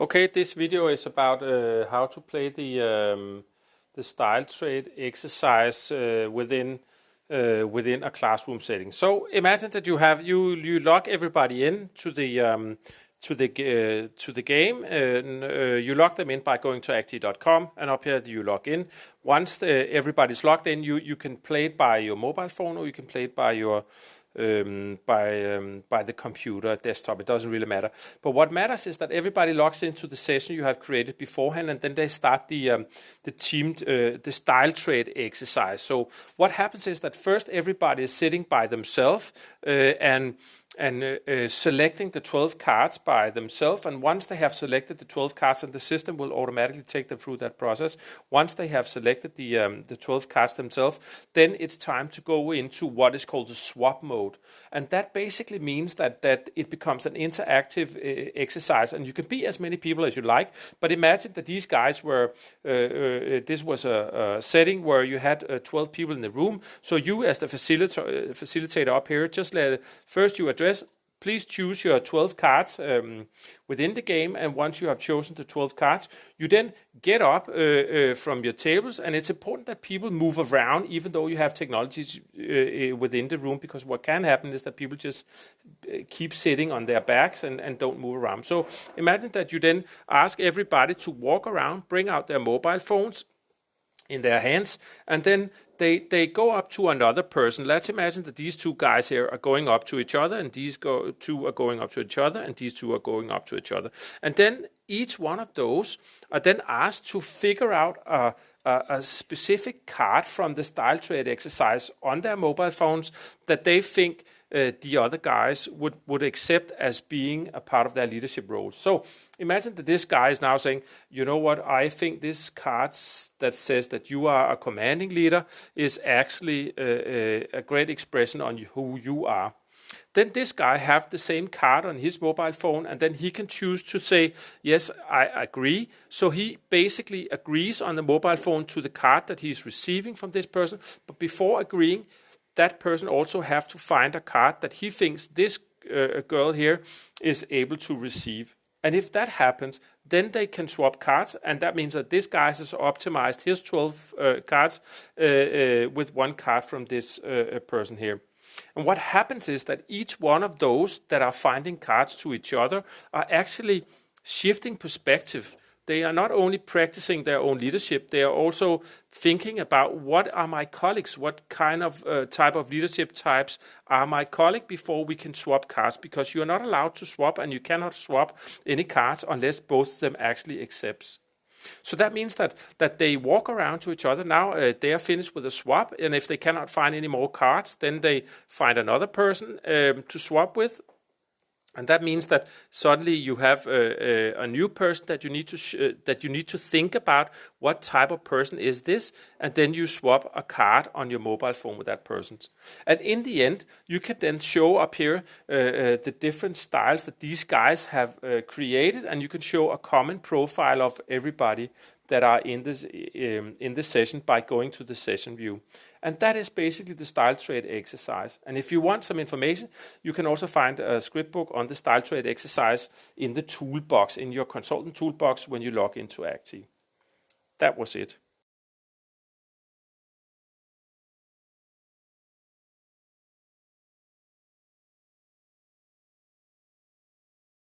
Okay, this video is about how to play the style trade exercise within a classroom setting. So imagine that you log everybody in to the game. And, you log them in by going to actee.com, and up here you log in. Once everybody's logged in, you can play it by your mobile phone, or you can play it by your by the computer, desktop. It doesn't really matter. But what matters is that everybody logs into the session you have created beforehand, and then they start the the style trade exercise. So what happens is that first everybody is sitting by themselves and selecting the 12 cards by themselves. And once they have selected the 12 cards, and the system will automatically take them through that process. Once they have selected the 12 cards themselves, then it's time to go into what is called the swap mode. And that basically means that it becomes an interactive exercise, and you can be as many people as you like. But imagine that these guys were, this was a setting where you had 12 people in the room. So you, as the facilitator up here, just first you address, please choose your 12 cards within the game, and once you have chosen the 12 cards, you then get up from your tables, and it's important that people move around even though you have technology within the room, because what can happen is that people just keep sitting on their backs and don't move around. So imagine that you then ask everybody to walk around, bring out their mobile phones in their hands, and then they go up to another person. Let's imagine that these two guys here are going up to each other, and these two are going up to each other, and these two are going up to each other. And then each one of those are then asked to figure out a specific card from the style trade exercise on their mobile phones that they think the other guys would accept as being a part of their leadership role. So imagine that this guy is now saying, you know what, I think this card that says that you are a commanding leader is actually a great expression on who you are. Then this guy have the same card on his mobile phone, and then he can choose to say, yes, I agree. So he basically agrees on the mobile phone to the card that he's receiving from this person. But before agreeing, that person also have to find a card that he thinks this girl here is able to receive. And if that happens, then they can swap cards, and that means that this guy has optimized his 12 cards with one card from this person here. And what happens is that each one of those that are finding cards to each other are actually shifting perspective. They are not only practicing their own leadership, they are also thinking about what are my colleagues, what kind of type of leadership types are my colleague before we can swap cards, because you are not allowed to swap, and you cannot swap any cards unless both of them actually accepts. So that means that they walk around to each other. Now they are finished with a swap, and if they cannot find any more cards, then they find another person to swap with. And that means that suddenly you have a new person that you need to think about what type of person is this, and then you swap a card on your mobile phone with that person. And in the end, you can then show up here the different styles that these guys have created, and you can show a common profile of everybody that are in this session by going to the session view. And that is basically the style trade exercise. And if you want some information, you can also find a script book on the style trade exercise in the toolbox, in your consultant toolbox when you log into Actee. That was it.